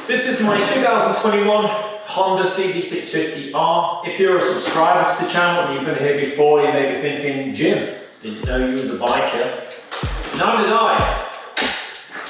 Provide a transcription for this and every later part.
This is my 2021 Honda CB650R. If you're a subscriber to the channel and you've been here before, you may be thinking, Jim, didn't know you was a biker. Neither did I,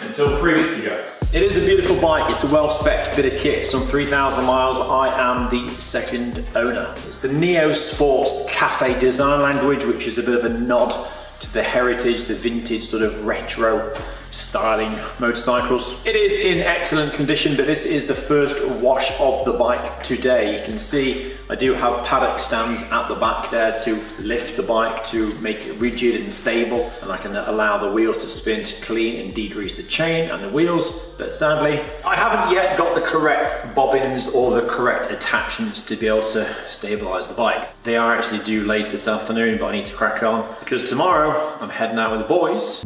until 3 weeks ago. It is a beautiful bike, it's a well-spec'd bit of kit, some 3,000 miles. I am the second owner. It's the Neo Sports Cafe design language, which is a bit of a nod to the heritage, the vintage sort of retro styling motorcycles. It is in excellent condition, but this is the first wash of the bike today. You can see I do have paddock stands at the back there to lift the bike, to make it rigid and stable, and I can allow the wheels to spin to clean and degrease the chain and the wheels. But sadly, I haven't yet got the correct bobbins or the correct attachments to be able to stabilize the bike. They are actually due later this afternoon, but I need to crack on because tomorrow I'm heading out with the boys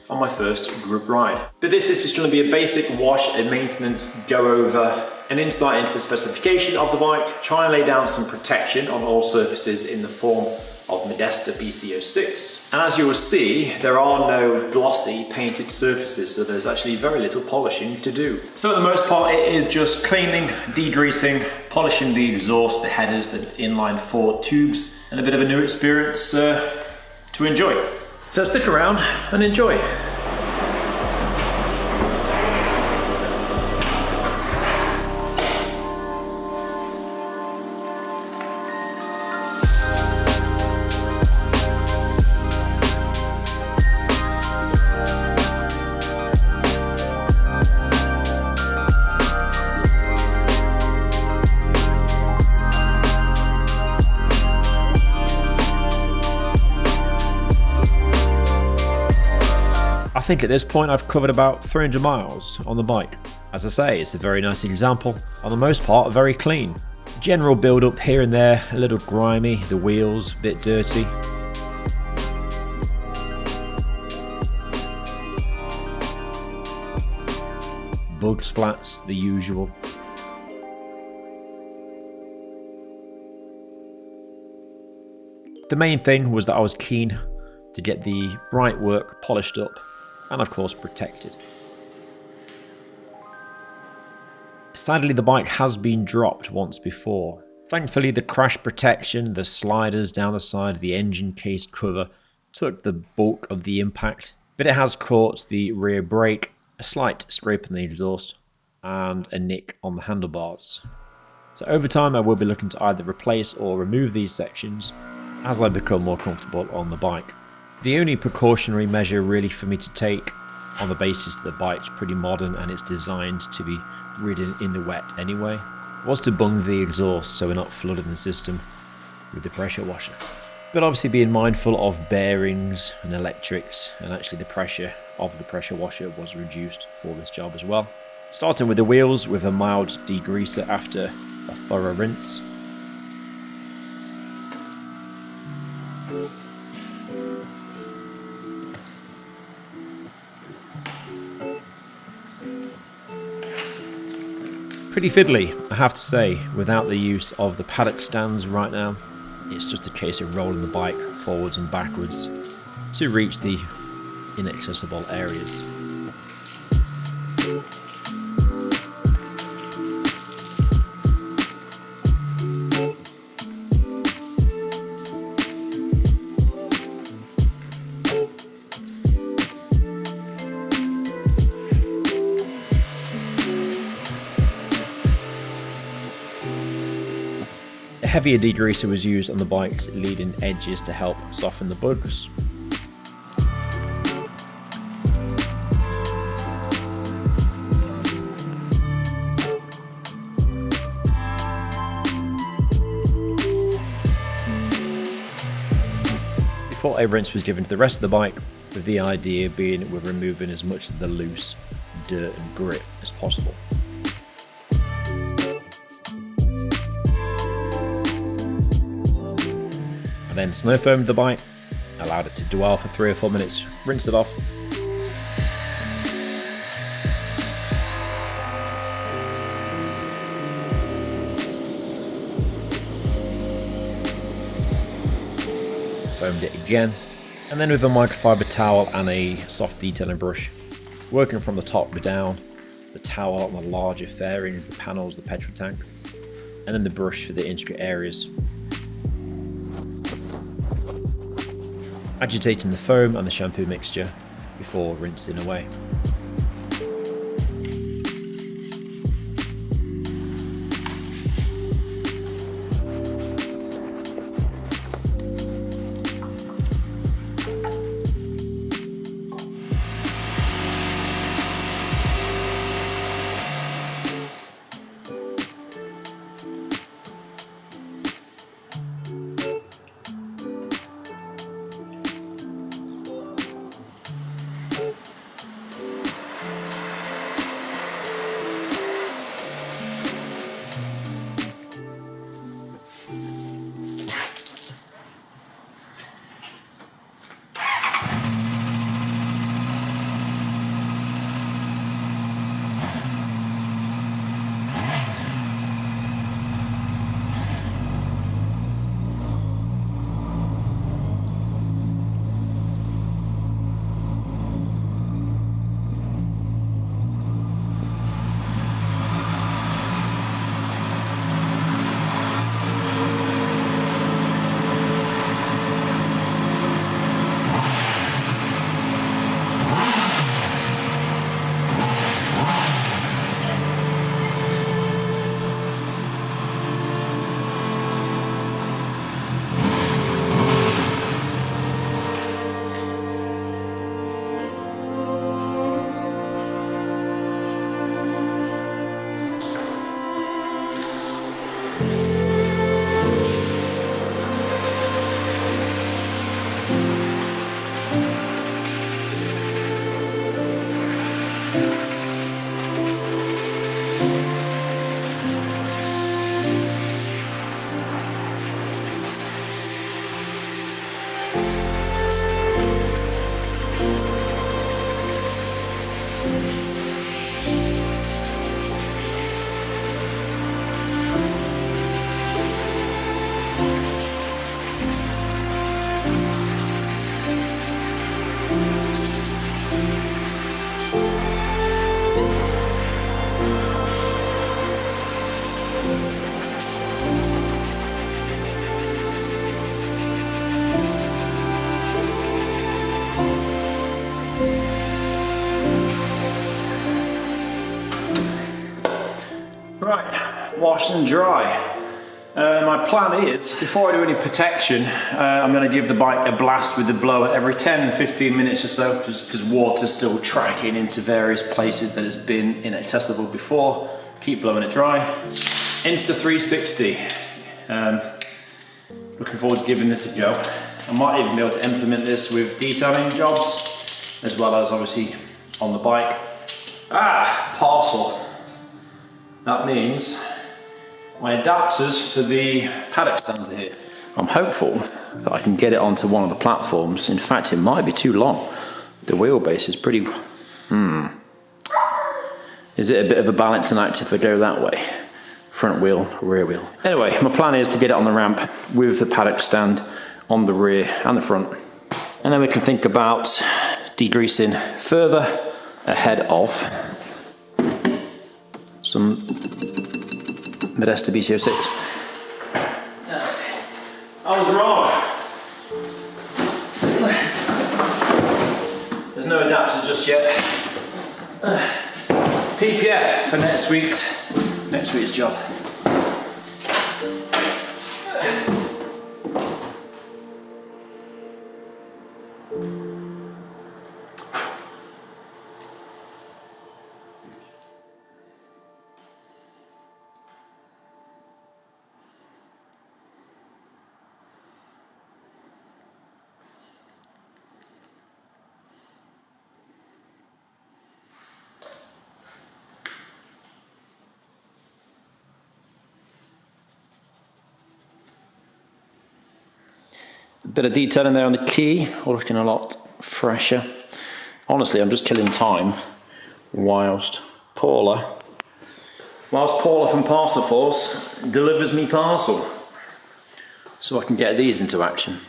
on my first group ride. But this is just going to be a basic wash and maintenance go over, an insight into the specification of the bike, try and lay down some protection on all surfaces in the form of Modesta BC06. And as you will see, there are no glossy painted surfaces, so there's actually very little polishing to do. So at the most part, it is just cleaning, degreasing, polishing the exhaust, the headers, the inline forward tubes, and a bit of a new experience to enjoy. So stick around and enjoy. I think at this point I've covered about 300 miles on the bike. As I say, it's a very nice example. On the most part, very clean. General build up here and there, a little grimy, the wheels a bit dirty. Bug splats, the usual. The main thing was that I was keen to get the bright work polished up and of course protected. Sadly, the bike has been dropped once before. Thankfully, the crash protection, the sliders down the side of the engine case cover took the bulk of the impact, but it has caught the rear brake, a slight scrape in the exhaust, and a nick on the handlebars. So over time I will be looking to either replace or remove these sections as I become more comfortable on the bike. The only precautionary measure really for me to take, on the basis that the bike's pretty modern and it's designed to be ridden in the wet anyway, was to bung the exhaust so we're not flooding the system with the pressure washer. But obviously being mindful of bearings and electrics, and actually the pressure of the pressure washer was reduced for this job as well. Starting with the wheels with a mild degreaser after a thorough rinse. Pretty fiddly, I have to say, without the use of the paddock stands right now. It's just a case of rolling the bike forwards and backwards to reach the inaccessible areas. A heavier degreaser was used on the bike's leading edges to help soften the bugs. Before a rinse was given to the rest of the bike, with the idea being we're removing as much of the loose dirt and grit as possible. Then snow foamed the bike, allowed it to dwell for 3 or 4 minutes, rinsed it off. Foamed it again, And then with a microfiber towel and a soft detailing brush, working from the top down, the towel on the larger fairings, the panels, the petrol tank, and then the brush for the intricate areas. Agitating the foam and the shampoo mixture before rinsing away. Right, wash and dry. My plan is, before I do any protection, I'm going to give the bike a blast with the blower every 10-15 minutes or so, just because water's still tracking into various places that has been inaccessible before. Keep blowing it dry. Insta360. Looking forward to giving this a go. I might even be able to implement this with detailing jobs, as well as obviously on the bike. Parcel. That means my adapters for the paddock stands are here. I'm hopeful that I can get it onto one of the platforms. In fact, it might be too long. The wheelbase is pretty... Is it a bit of a balancing act if I go that way? Front wheel, rear wheel. Anyway, my plan is to get it on the ramp with the paddock stand on the rear and the front. And then we can think about degreasing further ahead of some Modesta B06. I was wrong. There's no adapters just yet. PPF for next week's job. A bit of detail in there on the key, all looking a lot fresher. Honestly, I'm just killing time whilst Paula from Parcel Force delivers me parcel, so I can get these into action.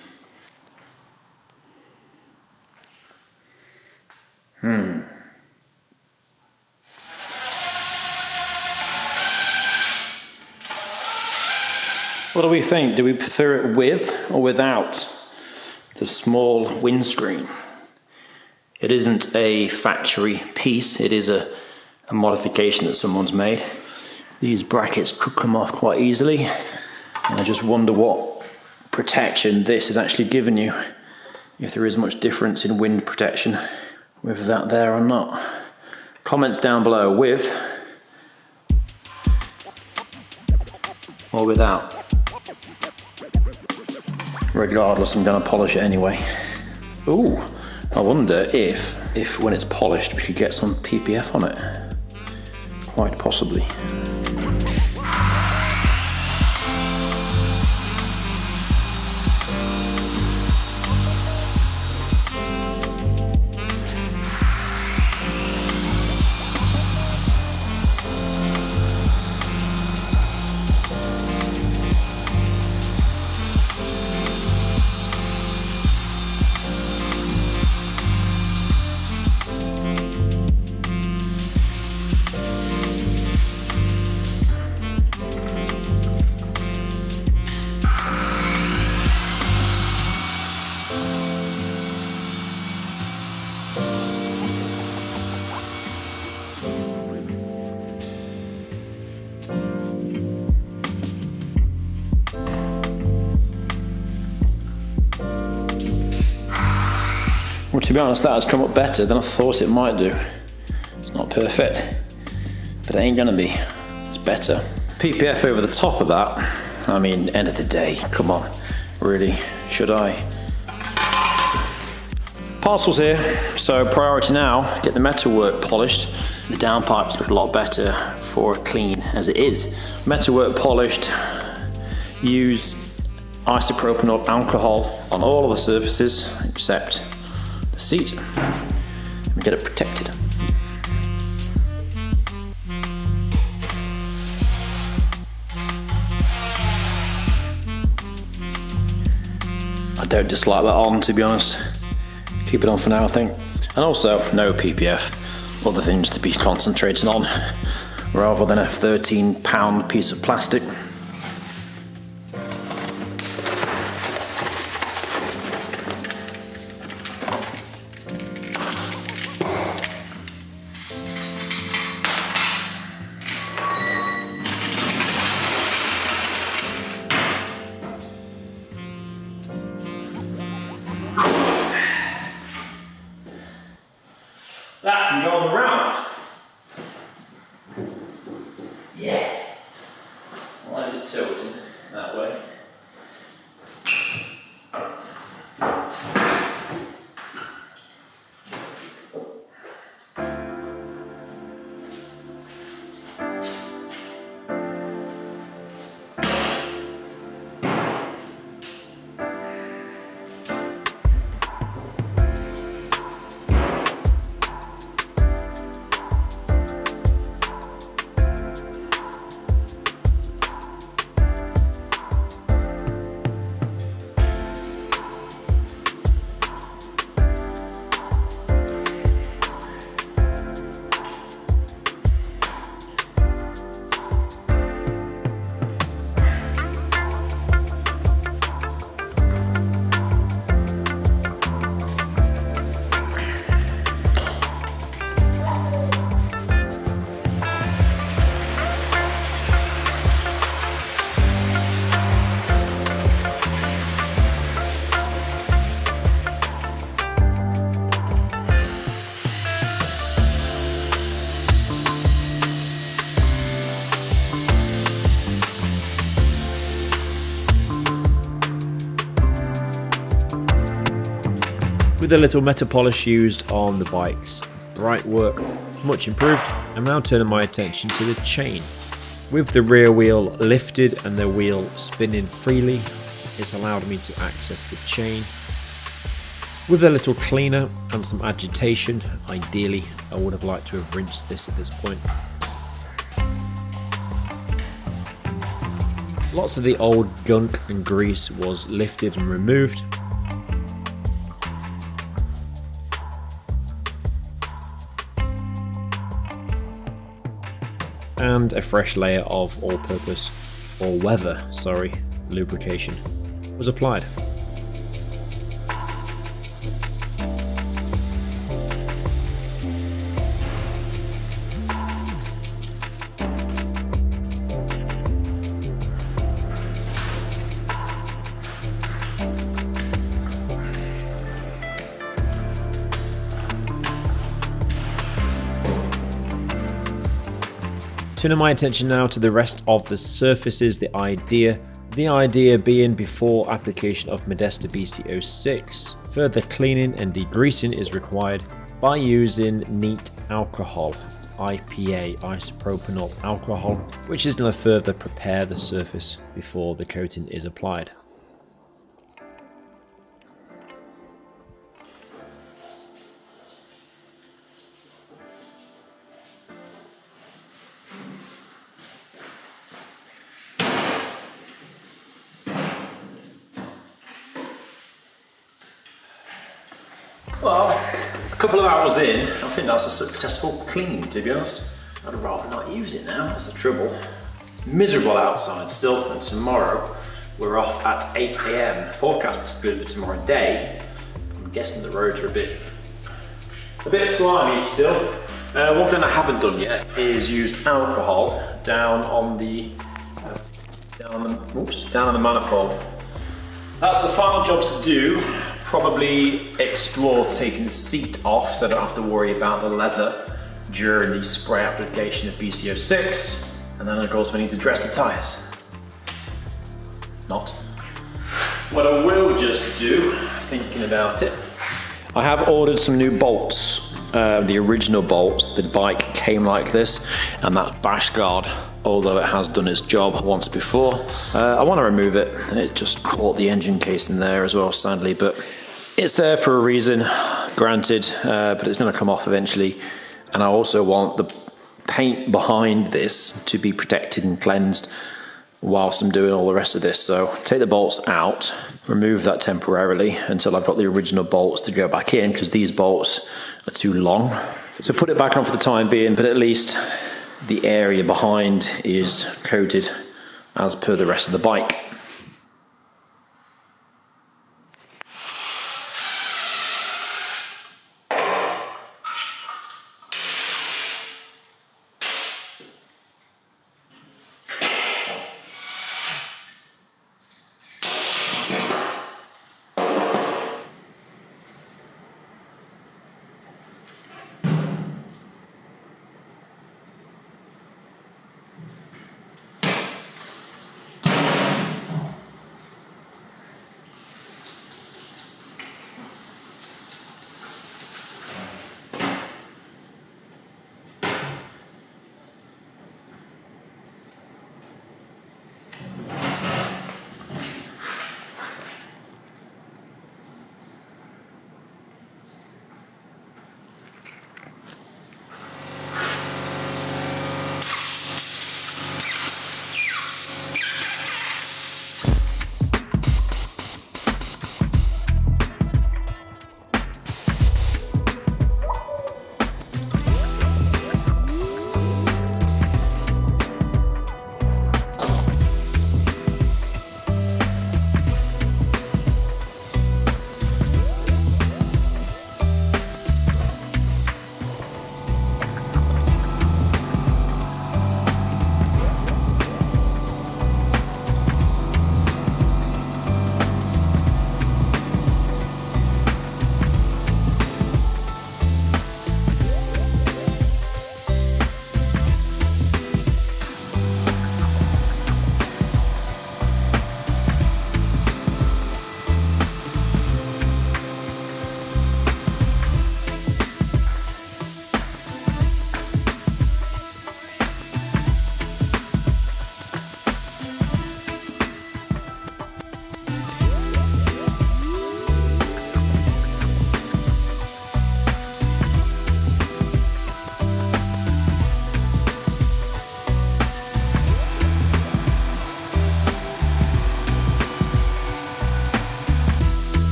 What do we think? Do we prefer it with or without the small windscreen? It isn't a factory piece, it is a modification that someone's made. These brackets could come off quite easily, and I just wonder what protection this has actually given you, if there is much difference in wind protection with that there or not. Comments down below, with or without. Regardless, I'm going to polish it anyway. Ooh, I wonder if when it's polished we could get some PPF on it. Quite possibly. Well, to be honest, that has come up better than I thought it might do. It's not perfect, but it ain't gonna be. It's better. PPF over the top of that, I mean, end of the day, come on. Really, should I? Parcel's here, so priority now, get the metalwork polished. The downpipes look a lot better for clean as it is. Metalwork polished, use isopropyl alcohol on all of the surfaces except the seat, and get it protected. I don't dislike that on, to be honest. Keep it on for now, I think. And also, no PPF. Other things to be concentrating on, rather than a £13 piece of plastic. That can go on the round. Yeah. Why is it tilted that way? With a little metal polish used on the bike's bright work much improved, I'm now turning my attention to the chain. With the rear wheel lifted and the wheel spinning freely, it's allowed me to access the chain. With a little cleaner and some agitation, ideally I would have liked to have rinsed this at this point. Lots of the old gunk and grease was lifted and removed. and a fresh layer of all-purpose, or weather, lubrication was applied. Turning my attention now to the rest of the surfaces, the idea being before application of Modesta BC06. Further cleaning and degreasing is required by using neat alcohol, IPA, isopropanol alcohol, which is going to further prepare the surface before the coating is applied. Well, a couple of hours in, I think that's a successful clean, to be honest. I'd rather not use it now, that's the trouble. It's miserable outside still, and tomorrow we're off at 8 AM. Forecast is good for tomorrow day. I'm guessing the roads are a bit slimy still. One thing I haven't done yet is used alcohol down on the manifold. That's the final job to do. Probably explore taking the seat off so I don't have to worry about the leather during the spray application of BC06. And then of course we need to dress the tyres. Not. What I will just do, thinking about it, I have ordered some new bolts. The original bolts, the bike came like this, and that bash guard, although it has done its job once before, I want to remove it. It just caught the engine case in there as well, sadly, but it's there for a reason, granted, but it's going to come off eventually. And I also want the paint behind this to be protected and cleansed whilst I'm doing all the rest of this. So take the bolts out, remove that temporarily until I've got the original bolts to go back in, because these bolts are too long. So put it back on for the time being, but at least the area behind is coated as per the rest of the bike.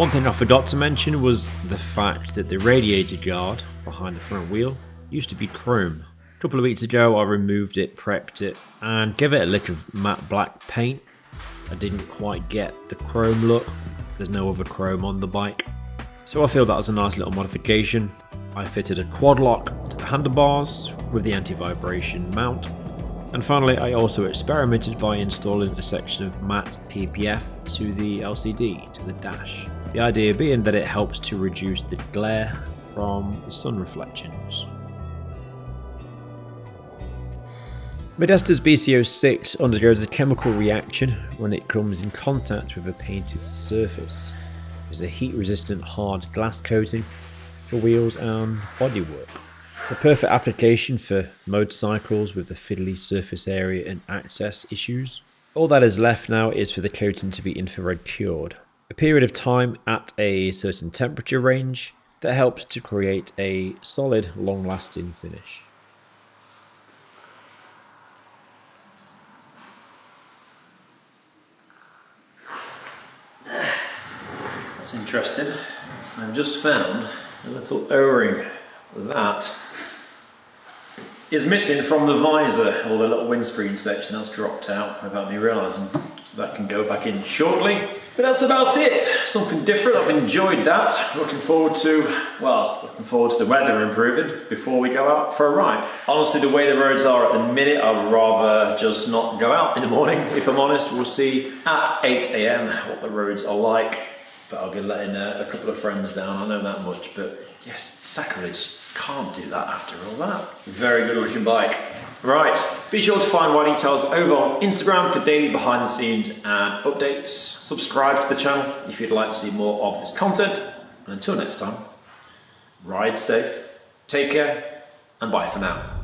One thing I forgot to mention was the fact that the radiator guard behind the front wheel used to be chrome. A couple of weeks ago I removed it, prepped it, and gave it a lick of matte black paint. I didn't quite get the chrome look. There's no other chrome on the bike. So I feel that was a nice little modification. I fitted a quad lock to the handlebars with the anti-vibration mount. And finally, I also experimented by installing a section of matte PPF to the LCD, to the dash. The idea being that it helps to reduce the glare from the sun reflections. Modester's BCO6 undergoes a chemical reaction when it comes in contact with a painted surface. It's a heat-resistant hard glass coating for wheels and bodywork. The perfect application for motorcycles with the fiddly surface area and access issues. All that is left now is for the coating to be infrared cured. A period of time at a certain temperature range that helps to create a solid, long-lasting finish. That's interesting. I've just found a little O-ring that is missing from the visor, or the little windscreen section that's dropped out without me realising. So that can go back in shortly. But that's about it. Something different. I've enjoyed that. Looking forward to the weather improving before we go out for a ride. Honestly, the way the roads are at the minute, I'd rather just not go out in the morning. If I'm honest, we'll see at 8 AM what the roads are like. But I'll be letting a couple of friends down, I know that much. But yes, sacrilege. Can't do that after all that. Very good looking bike. Right, be sure to find WhiteDetails over on Instagram for daily behind the scenes and updates. Subscribe to the channel if you'd like to see more of this content. And until next time, ride safe, take care, and bye for now.